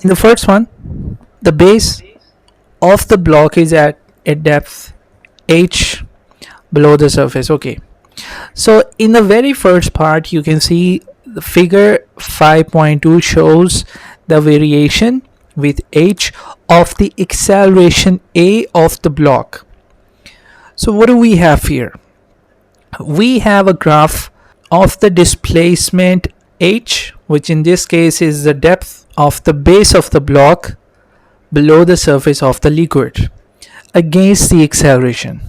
In the first one, the base of the block is at a depth h below the surface. Okay, so in the very first part you can see the figure 5.2 shows the variation with h of the acceleration a of the block. So what do we have here? We have a graph of the displacement h, which in this case is the depth of the base of the block below the surface of the liquid, against the acceleration,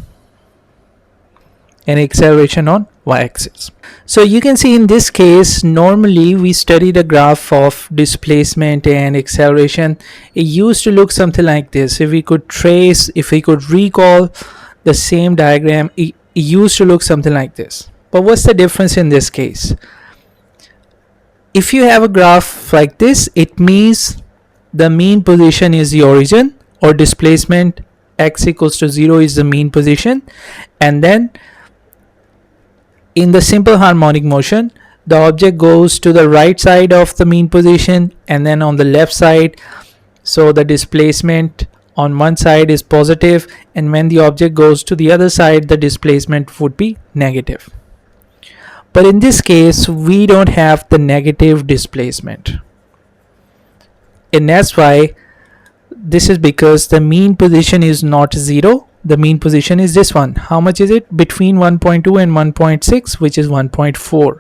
and acceleration on y-axis. So you can see in this case, normally we studied a graph of displacement and acceleration. It used to look something like this. If we could recall the same diagram, it used to look something like this. But what's the difference in this case? If you have a graph like this, it means the mean position is the origin, or displacement x equals to 0 is the mean position, and then in the simple harmonic motion the object goes to the right side of the mean position and then on the left side, so the displacement on one side is positive, and when the object goes to the other side the displacement would be negative. But in this case we don't have the negative displacement, and that's why this is because the mean position is not 0. The mean position is this one. How much is it? Between 1.2 and 1.6, which is 1.4.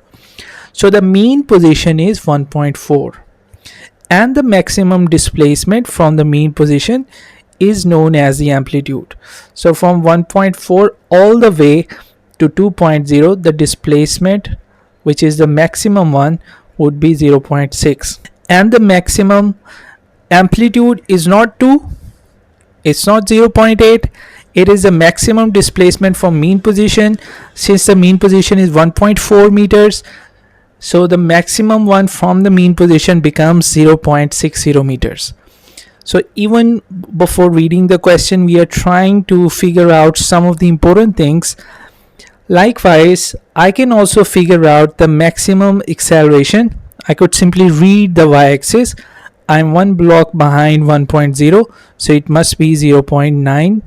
So the mean position is 1.4, and the maximum displacement from the mean position is known as the amplitude. So from 1.4 all the way to 2.0, the displacement, which is the maximum one, would be 0.6, and the maximum amplitude is not 2, it's not 0.8, it is the maximum displacement from mean position. Since the mean position is 1.4 meters, so the maximum one from the mean position becomes 0.60 meters. So even before reading the question, we are trying to figure out some of the important things. Likewise, I can also figure out the maximum acceleration. I could simply read the y-axis. I'm one block behind 1.0, so it must be 0.9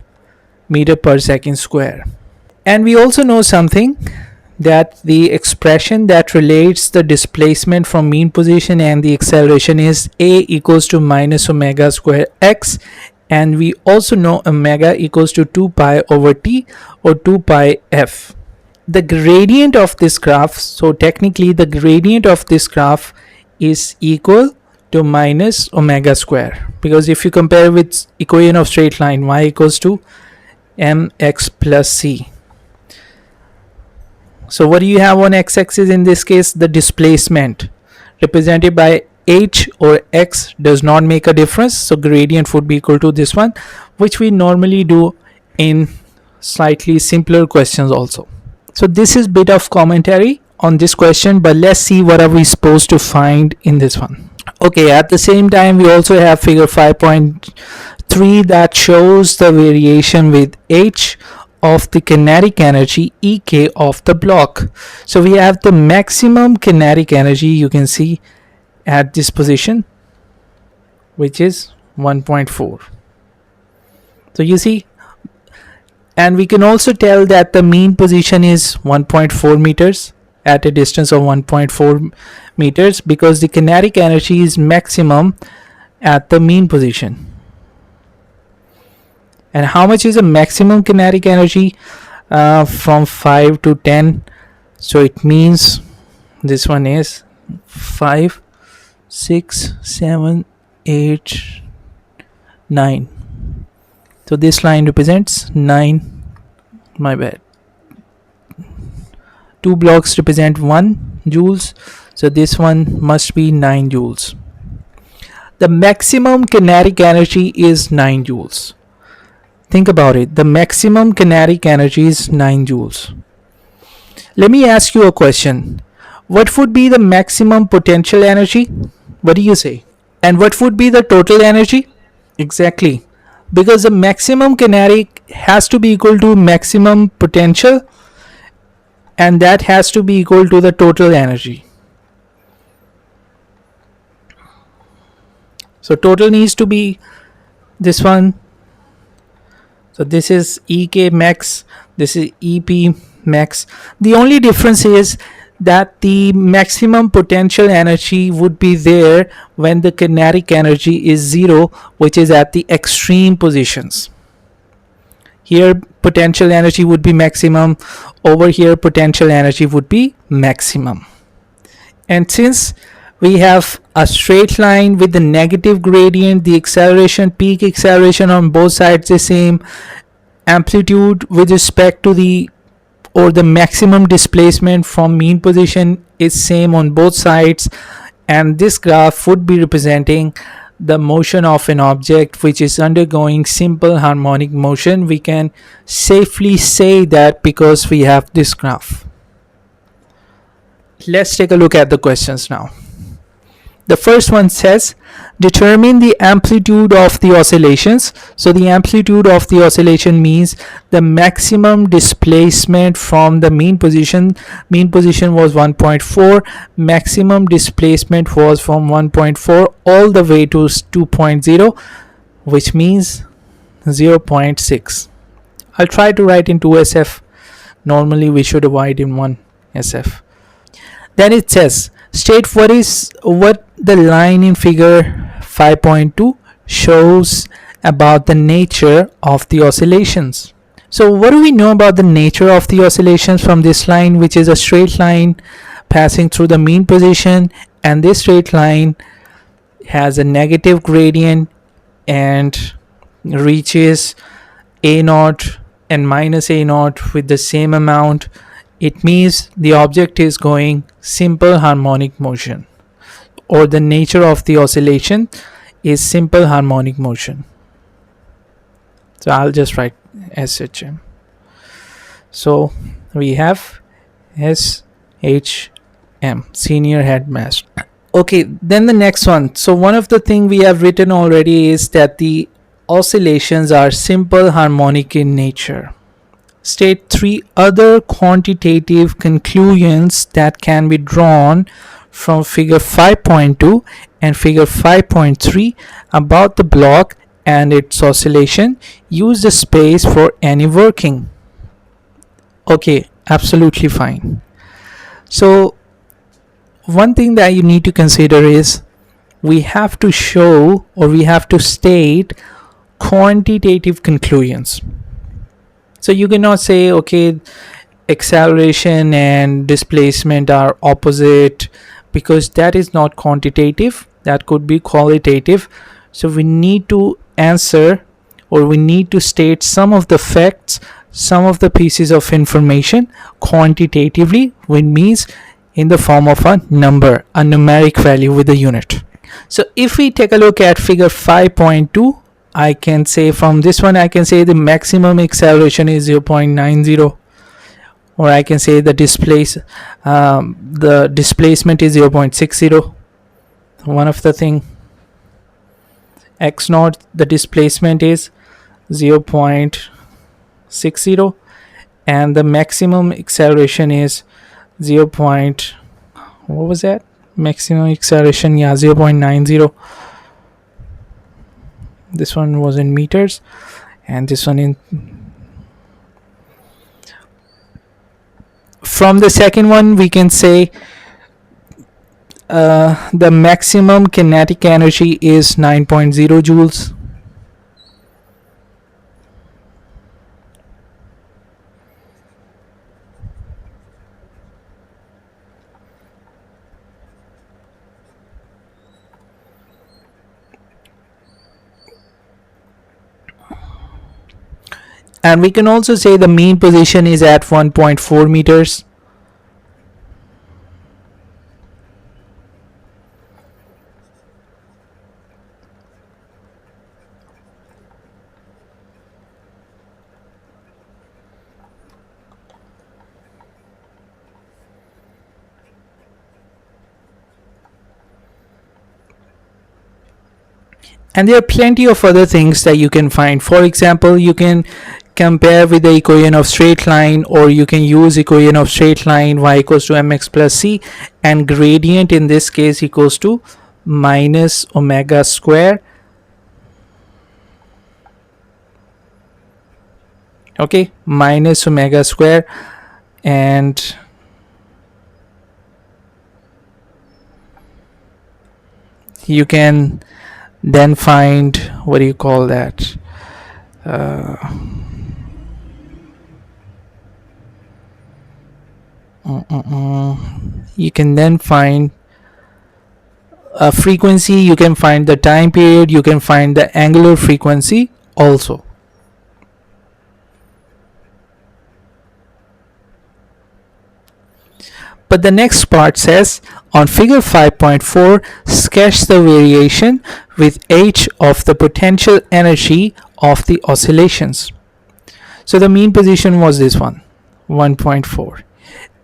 meter per second square. And we also know something, that the expression that relates the displacement from mean position and the acceleration is a equals to minus omega square x, and we also know omega equals to 2 pi over t, or 2 pi f. The gradient of this graph, so technically the gradient of this graph is equal to minus omega square, because if you compare with equation of straight line, y equals to mx plus c. So what do you have on x-axis in this case? The displacement represented by h or x does not make a difference, so gradient would be equal to this one, which we normally do in slightly simpler questions also. So this is bit of commentary on this question, but let's see what are we supposed to find in this one. Okay, at the same time we also have figure 5.3 that shows the variation with h of the kinetic energy Ek of the block. So we have the maximum kinetic energy, you can see at this position, which is 1.4. So you see, and we can also tell that the mean position is 1.4 meters at a distance of 1.4 meters, because the kinetic energy is maximum at the mean position. And how much is the maximum kinetic energy? From 5 to 10, so it means this one is 5, 6, 7, 8, 9. So this line represents 9, my bad. 2 blocks represent 1 joules, so this one must be 9 joules. The maximum kinetic energy is 9 joules. Think about it, the maximum kinetic energy is 9 joules. Let me ask you a question. What would be the maximum potential energy? What do you say? And what would be the total energy? Exactly, because the maximum kinetic has to be equal to maximum potential, and that has to be equal to the total energy. So total needs to be this one. So this is ek max, this is ep max. The only difference is that the maximum potential energy would be there when the kinetic energy is 0, which is at the extreme positions. Here potential energy would be maximum, over here potential energy would be maximum. And since we have a straight line with the negative gradient, the acceleration, peak acceleration on both sides is same, amplitude with respect to the maximum displacement from mean position is same on both sides, and this graph would be representing the motion of an object which is undergoing simple harmonic motion. We can safely say that because we have this graph. Let's take a look at the questions now. The first one says, determine the amplitude of the oscillations. So the amplitude of the oscillation means the maximum displacement from the mean position. Mean position was 1.4, maximum displacement was from 1.4 all the way to 2.0, which means 0.6. I'll try to write in 2 SF. Normally we should avoid in 1 SF. Then it says, state what the line in figure 5.2 shows about the nature of the oscillations. So what do we know about the nature of the oscillations from this line, which is a straight line passing through the mean position, and this straight line has a negative gradient and reaches a naught and minus a naught with the same amount. It means the object is going simple harmonic motion, or the nature of the oscillation is simple harmonic motion. So I'll just write SHM. So we have SHM, senior headmaster. Okay, then the next one. So one of the things we have written already is that the oscillations are simple harmonic in nature. State 3 other quantitative conclusions that can be drawn from figure 5.2 and figure 5.3 about the block and its oscillation. Use the space for any working. Okay, absolutely fine. So one thing that you need to consider is we have to show, or we have to state, quantitative conclusions. So you cannot say, okay, acceleration and displacement are opposite, because that is not quantitative, that could be qualitative. So we need to answer, or we need to state some of the facts, some of the pieces of information quantitatively, which means in the form of a number, a numeric value with a unit. So if we take a look at figure 5.2, I can say from this one, I can say the maximum acceleration is 0.90, or I can say the displacement is 0.60. One of the thing, x naught, the displacement is 0.60, and the maximum acceleration is 0. What was that? Maximum acceleration, yeah, 0.90. This one was in meters, and this one in. From the second one, we can say the maximum kinetic energy is 9.0 joules. And we can also say the mean position is at 1.4 meters. And there are plenty of other things that you can find. For example, you can compare with the equation of straight line, or you can use equation of straight line y equals to mx plus c, and gradient in this case equals to minus omega square. Okay, minus omega square, and you can then find, what do you call that, you can then find a frequency, you can find the time period, you can find the angular frequency also. But the next part says, on figure 5.4, sketch the variation with h of the potential energy of the oscillations. So the mean position was this one, 1.4.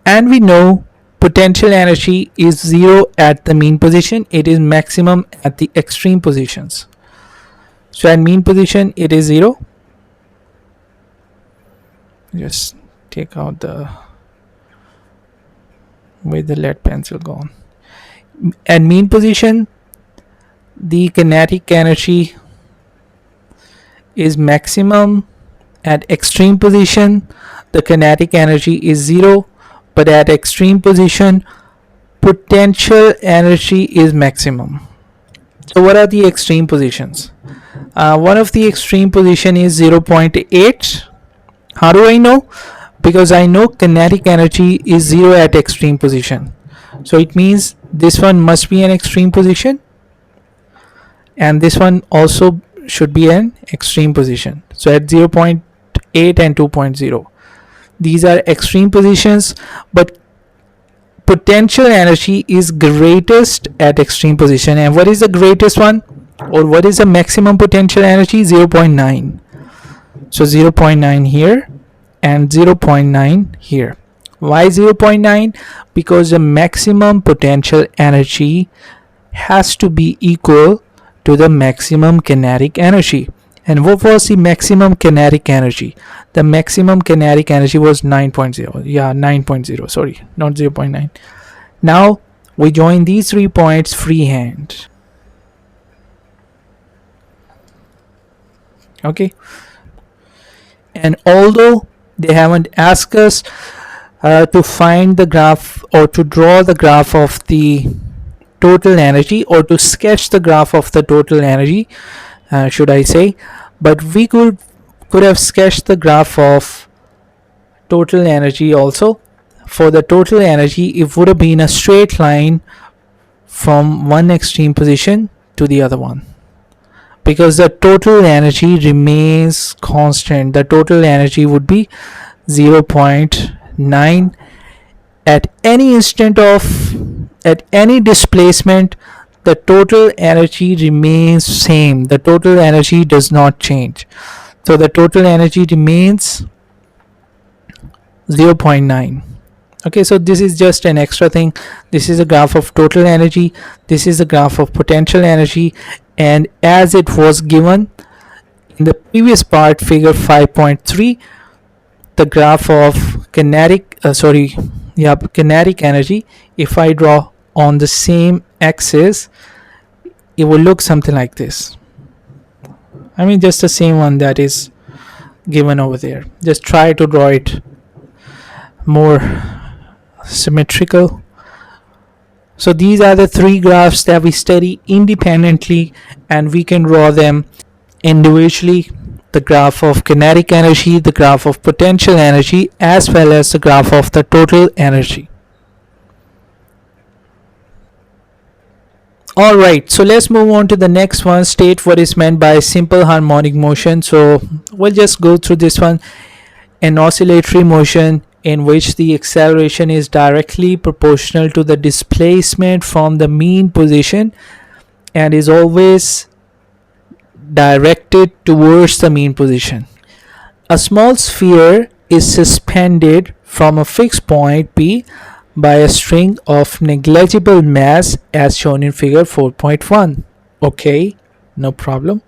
And we know potential energy is 0 at the mean position, it is maximum at the extreme positions. So at mean position it is 0. Just take out the, with the lead pencil gone. At mean position, the kinetic energy is maximum. At extreme position, the kinetic energy is 0, but at extreme position, potential energy is maximum. So what are the extreme positions? One of the extreme position is 0.8. How do I know? Because I know kinetic energy is 0 at extreme position. So it means this one must be an extreme position, and this one also should be an extreme position. So at 0.8 and 2.0, these are extreme positions, but potential energy is greatest at extreme position. And what is the greatest one, or what is the maximum potential energy? 0.9. So 0.9 here and 0.9 here. Why 0.9? Because the maximum potential energy has to be equal to the maximum kinetic energy. And what was the maximum kinetic energy? The maximum kinetic energy was 9.0. Yeah, 9.0. Sorry, not 0.9. Now we join these 3 points freehand. Okay. And although they haven't asked us to find the graph or to draw the graph of the total energy, or to sketch the graph of the total energy, should I say, but we could have sketched the graph of total energy also. For the total energy, it would have been a straight line from one extreme position to the other one, because the total energy remains constant. The total energy would be 0.9 at any instant of, at any displacement. The total energy remains same. The total energy does not change. So the total energy remains 0.9. Okay, so this is just an extra thing. This is a graph of total energy, this is a graph of potential energy, and as it was given in the previous part, figure 5.3, the graph of kinetic energy, if I draw on the same axis, it will look something like this. I mean, just the same one that is given over there. Just try to draw it more symmetrical. So these are the 3 graphs that we study independently, and we can draw them individually: the graph of kinetic energy, the graph of potential energy, as well as the graph of the total energy. Alright, so let's move on to the next one. State what is meant by simple harmonic motion. So we'll just go through this one. An oscillatory motion in which the acceleration is directly proportional to the displacement from the mean position and is always directed towards the mean position. A small sphere is suspended from a fixed point P by a string of negligible mass as shown in figure 4.1. Okay, no problem.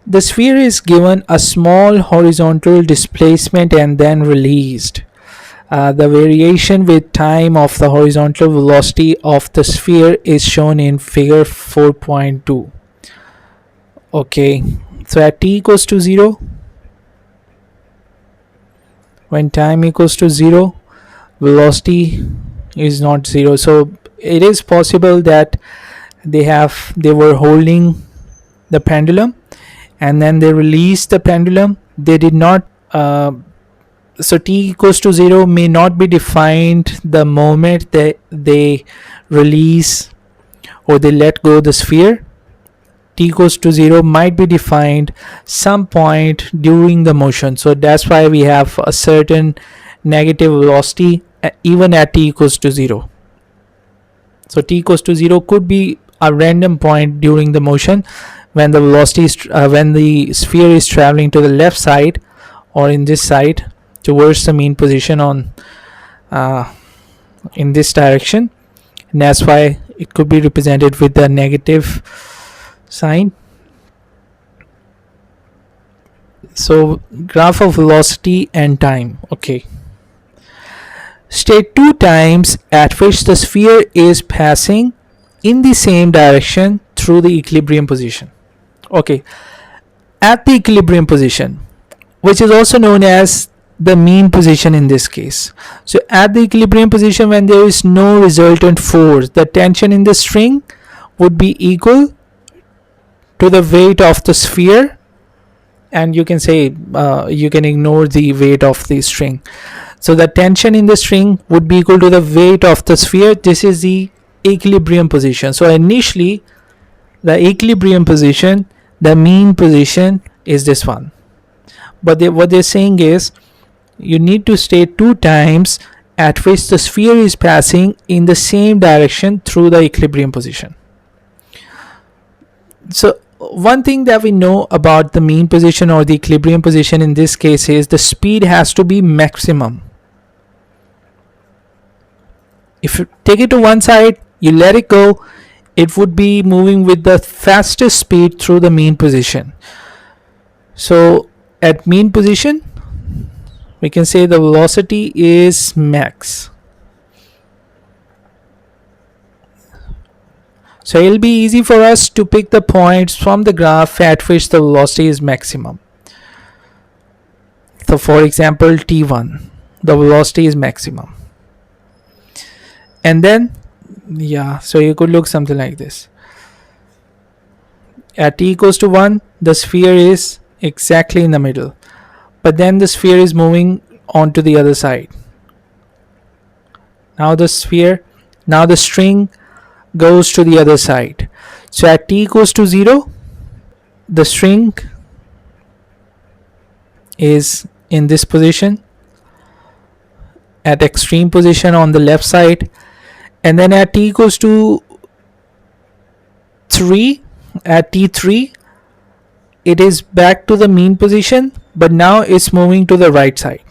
The sphere is given a small horizontal displacement and then released. The variation with time of the horizontal velocity of the sphere is shown in figure 4.2. Okay, so at t equals to 0, when time equals to 0, velocity is not 0. So it is possible that they were holding the pendulum and then they released the pendulum. They did not so t equals to 0 may not be defined the moment that they release or they let go the sphere. T equals to 0 might be defined some point during the motion. So that's why we have a certain negative velocity even at t equals to 0. So t equals to 0 could be a random point during the motion when the velocity is, when the sphere is traveling to the left side or in this side towards the mean position on in this direction, and that's why it could be represented with the negative sign. So graph of velocity and time. Okay, state 2 times at which the sphere is passing in the same direction through the equilibrium position. Okay, at the equilibrium position, which is also known as the mean position in this case. So at the equilibrium position, when there is no resultant force, the tension in the string would be equal to the weight of the sphere, and you can say you can ignore the weight of the string. So the tension in the string would be equal to the weight of the sphere. This is the equilibrium position. So initially the equilibrium position, the mean position is this one, but what they're saying is you need to state 2 times at which the sphere is passing in the same direction through the equilibrium position. So one thing that we know about the mean position or the equilibrium position in this case is the speed has to be maximum. If you take it to one side, you let it go, it would be moving with the fastest speed through the mean position. So at mean position, we can say the velocity is max. So it'll be easy for us to pick the points from the graph at which the velocity is maximum. So for example, t1, the velocity is maximum. And then, so you could look something like this. At t equals to 1, the sphere is exactly in the middle, but then the sphere is moving on to the other side. Now the string goes to the other side. So at t equals to 0, the string is in this position, at extreme position on the left side, and then at t equals to 3, at t3, it is back to the mean position, but now it's moving to the right side.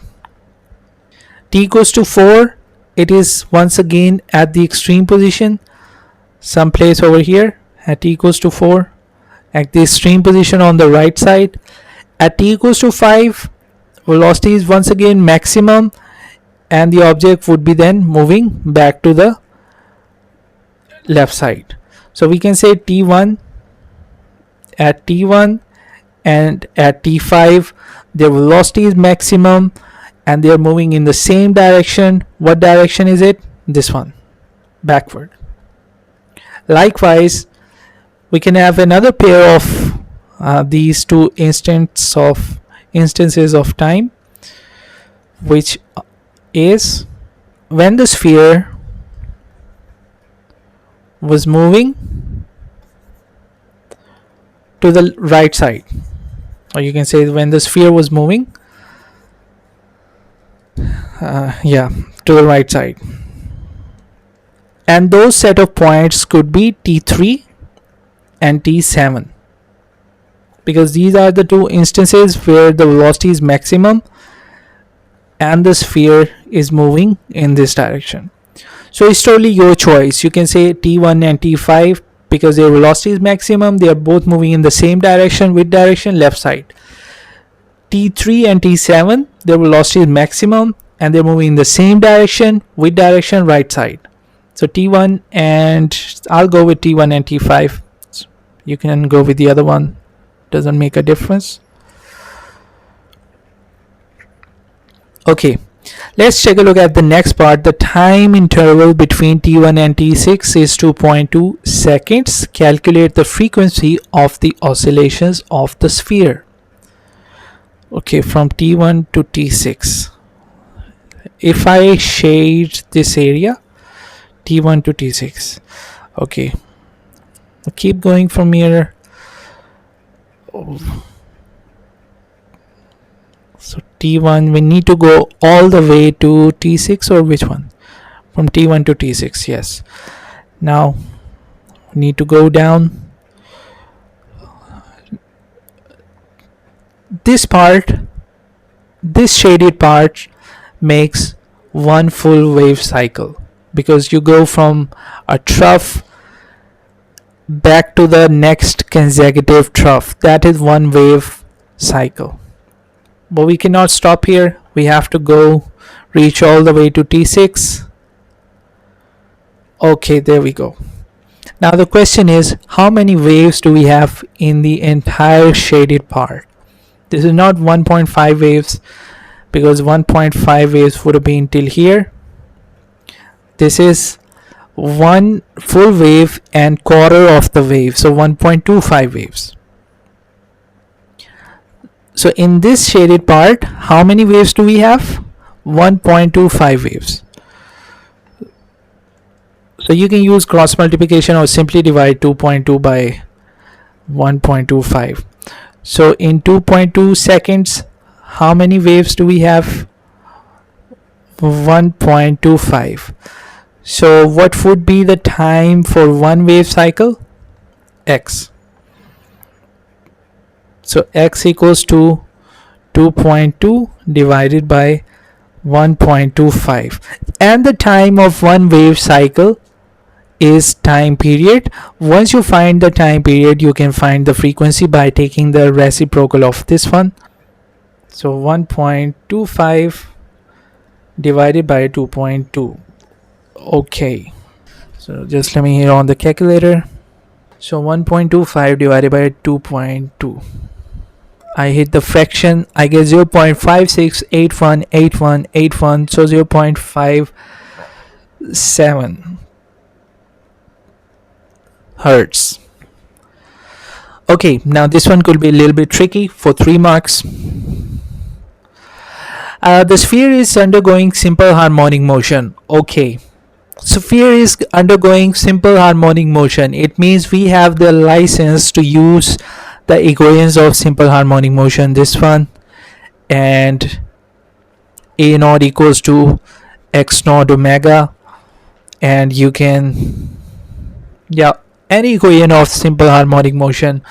T equals to 4, it is once again at the extreme position, someplace over here. At t equals to 4, at the extreme position on the right side. At t equals to 5, velocity is once again maximum, and the object would be then moving back to the left side. So we can say t1, at t1 and at t5, their velocity is maximum and they are moving in the same direction. What direction is it? This one, backward. Likewise, we can have another pair of these two instances of time, which is when the sphere was moving to the right side, or you can say when the sphere was moving to the right side, and those set of points could be t3 and t7, because these are the two instances where the velocity is maximum and the sphere is moving in this direction. So it's totally your choice. You can say t1 and t5 because their velocity is maximum, they are both moving in the same direction. With direction? Left side. T3 and t7, their velocity is maximum and they're moving in the same direction. With direction? Right side. So T1, and I'll go with T1 and T5. You can go with the other one, doesn't make a difference. Okay, let's take a look at the next part. The time interval between T1 and T6 is 2.2 seconds. Calculate the frequency of the oscillations of the sphere. Okay, from T1 to T6. If I shade this area, T1 to T6. Okay, I'll keep going from here. So T1, we need to go all the way to T6, or which one? From T1 to T6, yes. Now we need to go down. This part, this shaded part, makes one full wave cycle, because you go from a trough back to the next consecutive trough. That is one wave cycle. But we cannot stop here. We have to go reach all the way to T6. Okay, there we go. Now the question is, how many waves do we have in the entire shaded part? This is not 1.5 waves, because 1.5 waves would have been till here. This is one full wave and quarter of the wave, so 1.25 waves. So in this shaded part, how many waves do we have? 1.25 waves. So you can use cross multiplication or simply divide 2.2 by 1.25. So in 2.2 seconds, how many waves do we have? 1.25. So what would be the time for one wave cycle? X. So X equals to 2.2 divided by 1.25. And the time of one wave cycle is time period. Once you find the time period, you can find the frequency by taking the reciprocal of this one. So 1.25 divided by 2.2. Okay, so just let me hit on the calculator. So 1.25 divided by 2.2. I hit the fraction, I get 0.56818181, so 0.57 hertz. Okay, now this one could be a little bit tricky for 3 marks. The sphere is undergoing simple harmonic motion. Okay, sphere is undergoing simple harmonic motion. It means we have the license to use the equations of simple harmonic motion, this one, and a naught equals to x naught omega, and you can, yeah, any equation of simple harmonic motion,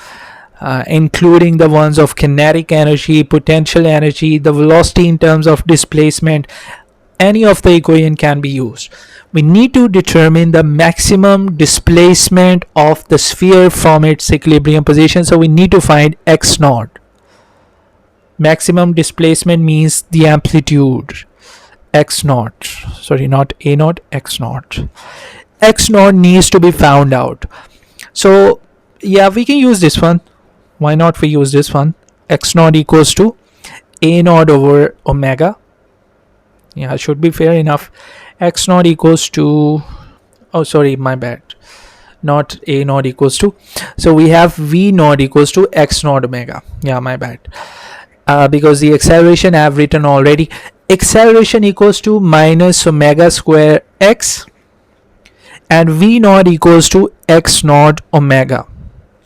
including the ones of kinetic energy, potential energy, the velocity in terms of displacement. Any of the equation can be used. We need to determine the maximum displacement of the sphere from its equilibrium position. So we need to find x naught. Maximum displacement means the amplitude. X naught. Sorry, not a naught, x naught. X naught needs to be found out. So yeah, we can use this one. Why not we use this one? X naught equals to a naught over omega. Yeah, should be fair enough. X naught equals to, oh sorry, my bad, not a naught equals to, so we have v naught equals to x naught omega. Yeah, my bad, because the acceleration I have written already. Acceleration equals to minus omega square x, and v naught equals to x naught omega.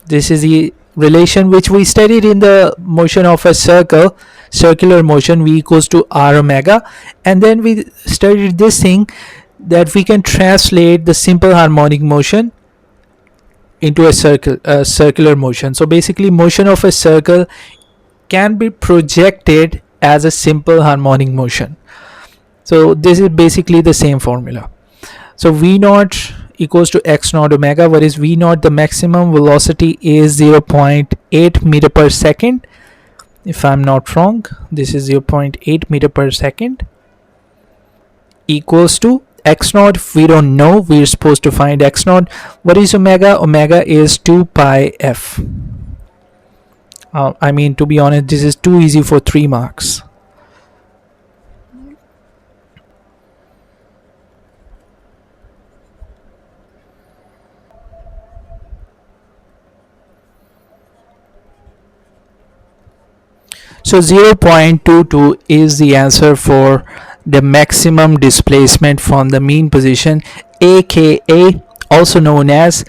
This is the relation which we studied in the motion of a circle, circular motion, v equals to r omega, and then we studied this thing that we can translate the simple harmonic motion into a circular motion. So basically motion of a circle can be projected as a simple harmonic motion. So this is basically the same formula. So v naught equals to x naught omega. What is v naught? The maximum velocity is 0.8 meter per second. If I'm not wrong, this is 0.8 meter per second. equals to x naught. We don't know, we're supposed to find x naught. What is omega? Omega is 2 pi f. I mean, to be honest, this is too easy for 3 marks. So 0.22 is the answer for the maximum displacement from the mean position, aka also known as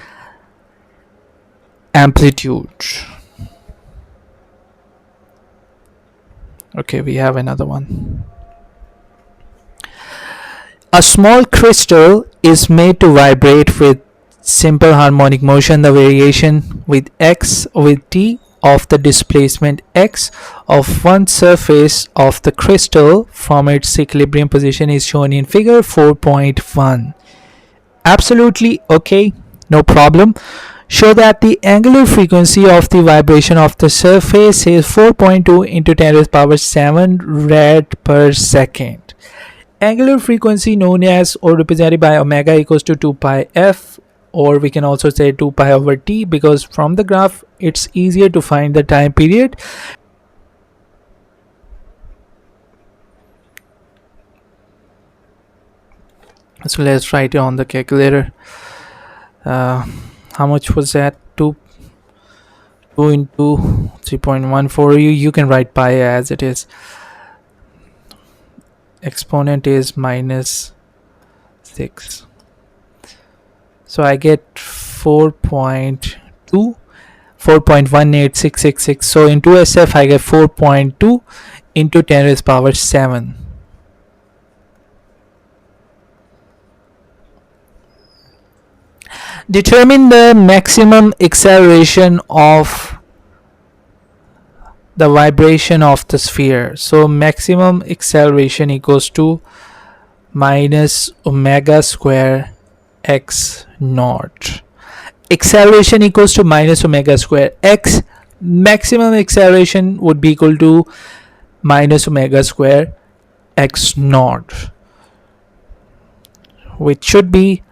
amplitude. Okay, we have another one. A small crystal is made to vibrate with simple harmonic motion. The variation with t of the displacement x of one surface of the crystal from its equilibrium position is shown in figure 4.1. Absolutely okay, no problem. Show that the angular frequency of the vibration of the surface is 4.2 into 10 to the power 7 rad per second. Angular frequency known as or represented by omega equals to 2 pi f, or we can also say 2 pi over t, because from the graph it's easier to find the time period. So let's write it on the calculator. How much was that? 2 into 3.14. You can write pi as it is. Exponent is minus 6. So I get 4.2, 4.18666. So in 2SF I get 4.2 into 10 to the power 7. Determine the maximum acceleration of the vibration of the sphere. So maximum acceleration equals to minus omega square x naught. Acceleration equals to minus omega square x. Maximum acceleration would be equal to minus omega square x naught, which should be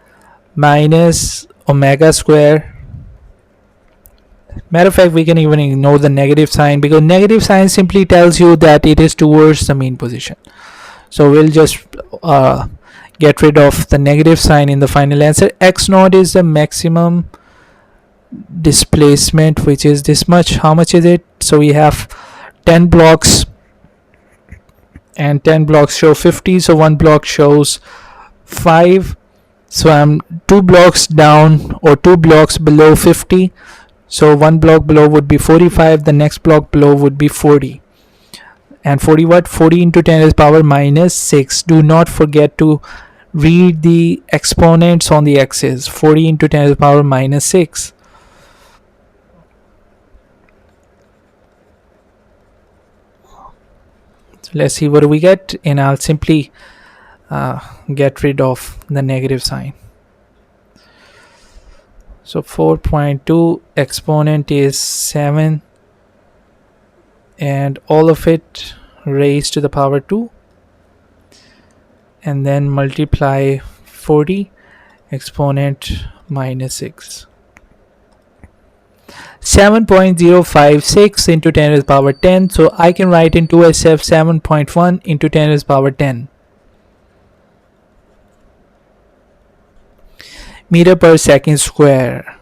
minus omega square. Matter of fact, we can even ignore the negative sign, because negative sign simply tells you that it is towards the mean position. So we'll just get rid of the negative sign in the final answer. X naught is the maximum displacement, which is this much. How much is it? So we have 10 blocks, and 10 blocks show 50, so one block shows 5. So I'm 2 blocks down, or 2 blocks below 50. So one block below would be 45, the next block below would be 40. And 40 what? 40 into 10 to the power minus 6. Do not forget to read the exponents on the x's. 40 into 10 to the power minus 6. So let's see what do we get, and I'll simply get rid of the negative sign. So 4.2 exponent is 7, and all of it raised to the power 2, and then multiply 40 exponent minus 6. 7.056 into 10 to the power 10. So I can write in 2SF 7.1 into 10 to the power 10 meter per second square.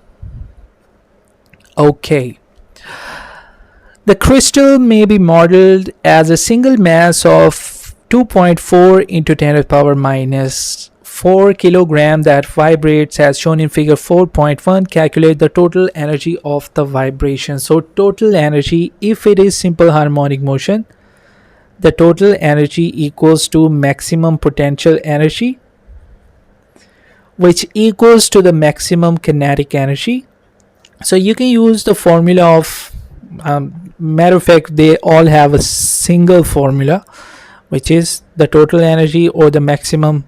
Okay. The crystal may be modeled as a single mass of 2.4 into 10 to the power minus 4 kilogram that vibrates as shown in figure 4.1. Calculate the total energy of the vibration. So total energy, if it is simple harmonic motion, the total energy equals to maximum potential energy, which equals to the maximum kinetic energy. So you can use the formula of, matter of fact, they all have a single formula, which is the total energy or the maximum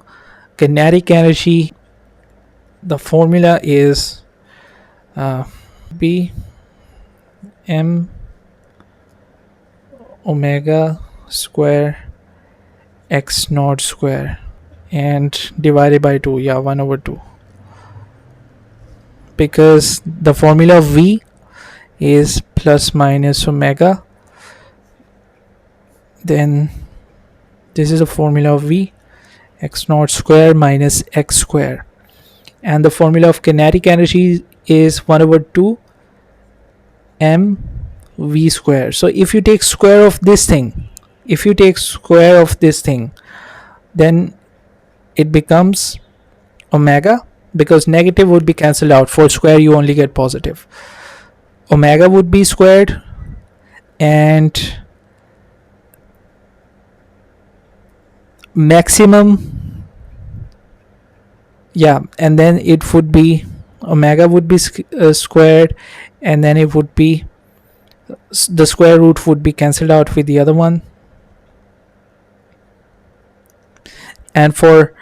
kinetic energy. The formula is B m omega square x naught square and divided by 2. Yeah, 1 over 2. Because the formula of V is plus minus omega, then this is a formula of V, x naught square minus x square. And the formula of kinetic energy is 1 over 2 m v square. So if you take square of this thing, then it becomes omega, because negative would be cancelled out. For square you only get positive. Omega would be squared, and maximum, yeah, and then it would be omega would be squared, and then it would be the square root would be cancelled out with the other one. And for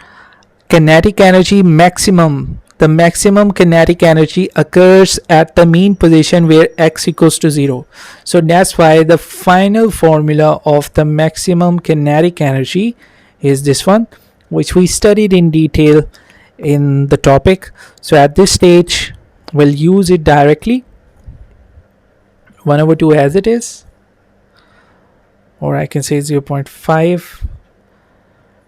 kinetic energy maximum, the maximum kinetic energy occurs at the mean position where x equals to 0. So that's why the final formula of the maximum kinetic energy is this one, which we studied in detail in the topic. So at this stage we'll use it directly, 1 over 2 as it is, or I can say 0.5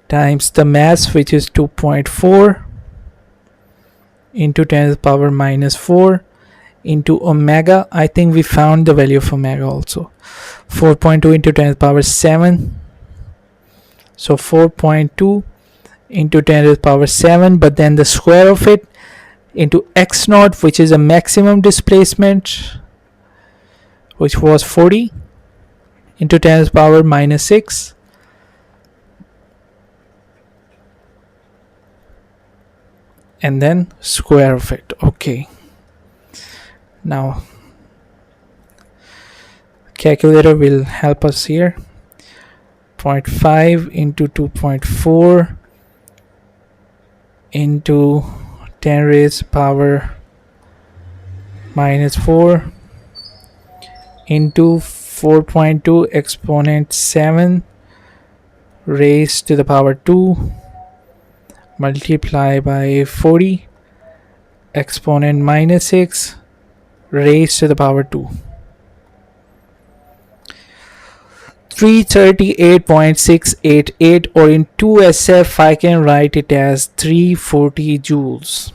times the mass, which is 2.4 into 10 to the power minus 4 into omega. I think we found the value of omega also, 4.2 into 10 to the power 7. So 4.2 into 10 to the power 7, but then the square of it into x naught, which is a maximum displacement, which was 40, into 10 to the power minus 6. And then square of it. Okay. Now calculator will help us here. 0.5 into 2.4 into 10 raised to the power minus 4 into 4.2 exponent 7 raised to the power 2 multiply by 40 exponent minus 6 raised to the power 2. 338.688, or in 2SF I can write it as 340 joules.